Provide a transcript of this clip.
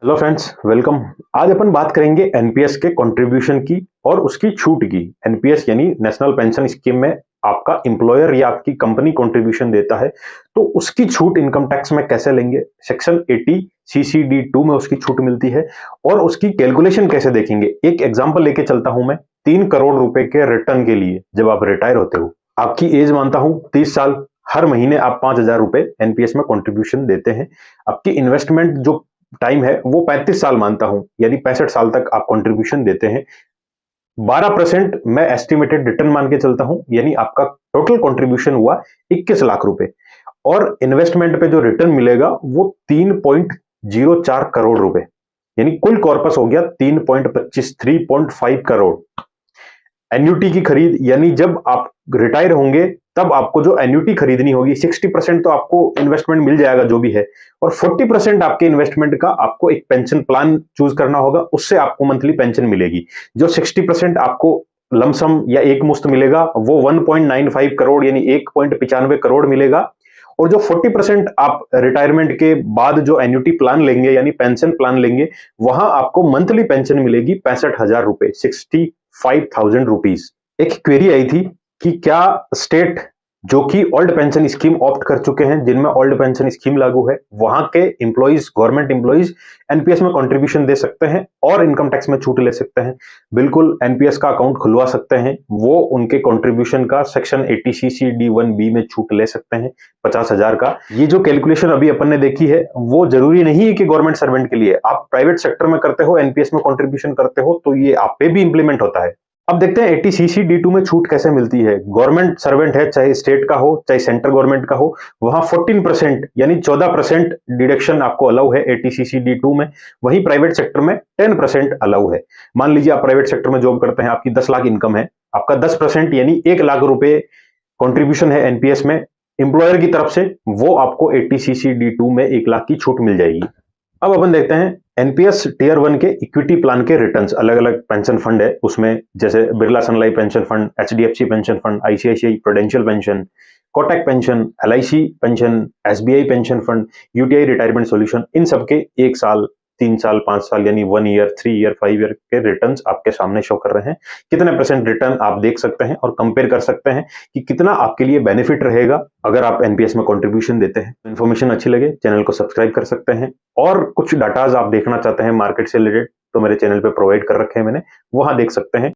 Hello friends, welcome. आज अपन बात करेंगे एनपीएस के कंट्रीब्यूशन की और उसकी छूट की। एनपीएस यानी नेशनल पेंशन स्कीम में आपका एम्प्लॉयर या आपकी कंपनी कंट्रीब्यूशन देता है, तो उसकी छूट इनकम टैक्स में कैसे लेंगे। सेक्शन 80 सीसीडी 2 में उसकी छूट मिलती है और उसकी कैलकुलेशन कैसे देखेंगे। एक एग्जांपल लेके चलता हूं मैं। 3 करोड़ रुपए के रिटर्न के लिए जब आप रिटायर होते हो, आपकी एज मानता हूं 30 साल, हर महीने आप 5,000 रुपए एनपीएस में कंट्रीब्यूशन देते हैं। आपकी इन्वेस्टमेंट जो टाइम है वो 35 साल मानता हूं, यानी 65 साल तक आप कंट्रीब्यूशन देते हैं। 12% मैं एस्टिमेटेड रिटर्न मान के चलता हूं, यानी आपका टोटल कंट्रीब्यूशन हुआ 21 लाख रुपए और इन्वेस्टमेंट पे जो रिटर्न मिलेगा वो 3.04 करोड़ रुपए, यानी कुल कॉर्पस हो गया 3.5 करोड़। एन्युटी की खरीद, यानी जब आप रिटायर होंगे तब आपको जो एन्युटी खरीदनी होगी, 60% तो आपको इन्वेस्टमेंट मिल जाएगा जो भी है, और 40% आपके इन्वेस्टमेंट का आपको एक पेंशन प्लान चूज करना होगा, उससे आपको मंथली पेंशन मिलेगी। जो 60% आपको लमसम या एक मुश्त मिलेगा वो 1.95 करोड़ यानी 1.95 करोड़ मिलेगा। और जो 40% आप रिटायरमेंट के बाद जो एन्युटी प्लान लेंगे यानी पेंशन प्लान लेंगे, वहां आपको मंथली पेंशन मिलेगी 65,000 रुपए, 65,000 रुपीज। एक क्वेरी आई थी कि क्या स्टेट जो कि ओल्ड पेंशन स्कीम ऑप्ट कर चुके हैं, जिनमें ओल्ड पेंशन स्कीम लागू है, वहां के एम्प्लॉइज, गवर्नमेंट एम्प्लॉइज एनपीएस में कंट्रीब्यूशन दे सकते हैं और इनकम टैक्स में छूट ले सकते हैं। बिल्कुल एनपीएस का अकाउंट खुलवा सकते हैं, वो उनके कंट्रीब्यूशन का सेक्शन 80 सीसीडी 1B में छूट ले सकते हैं 50,000 का। ये जो कैलकुलेशन अभी अपन ने देखी है वो जरूरी नहीं है कि गवर्नमेंट सर्वेंट के लिए। आप प्राइवेट सेक्टर में करते हो, एनपीएस में कंट्रीब्यूशन करते हो, तो ये आप पे भी इंप्लीमेंट होता है। अब देखते हैं 80 सीसी D2 में छूट कैसे मिलती है। गवर्नमेंट सर्वेंट है, चाहे स्टेट का हो चाहे सेंट्रल गवर्नमेंट का हो, वहां 14% यानी 14% डिडक्शन आपको अलाउ है 80 सीसी D2 में। वहीं प्राइवेट सेक्टर में 10% अलाउ है। मान लीजिए आप प्राइवेट सेक्टर में जॉब करते हैं, आपकी 10 लाख इनकम है, आपका 10% यानी 1 लाख रुपए कॉन्ट्रीब्यूशन है एनपीएस में एम्प्लॉयर की तरफ से, वो आपको 80 सीसी D2 में 1 लाख की छूट मिल जाएगी। अब अपन देखते हैं एनपीएस टीयर 1 के इक्विटी प्लान के रिटर्न्स। अलग अलग पेंशन फंड है उसमें, जैसे Birla sun life pension fund, HDFC pension fund, ICICI prudential pension, Kotak pension, LIC pension, SBI pension fund, UTI retirement solution. इन सबके 1 साल, 3 साल, 5 साल यानी 1 ईयर, 3 ईयर, 5 ईयर के रिटर्न्स आपके सामने शो कर रहे हैं। कितने परसेंट रिटर्न आप देख सकते हैं और कंपेयर कर सकते हैं कि कितना आपके लिए बेनिफिट रहेगा अगर आप एनपीएस में कंट्रीब्यूशन देते हैं। इन्फॉर्मेशन अच्छी लगे चैनल को सब्सक्राइब कर सकते हैं, और कुछ डाटाज आप देखना चाहते हैं मार्केट से रिलेटेड तो मेरे चैनल पे प्रोवाइड कर रखे हैं मैंने, वहां देख सकते हैं।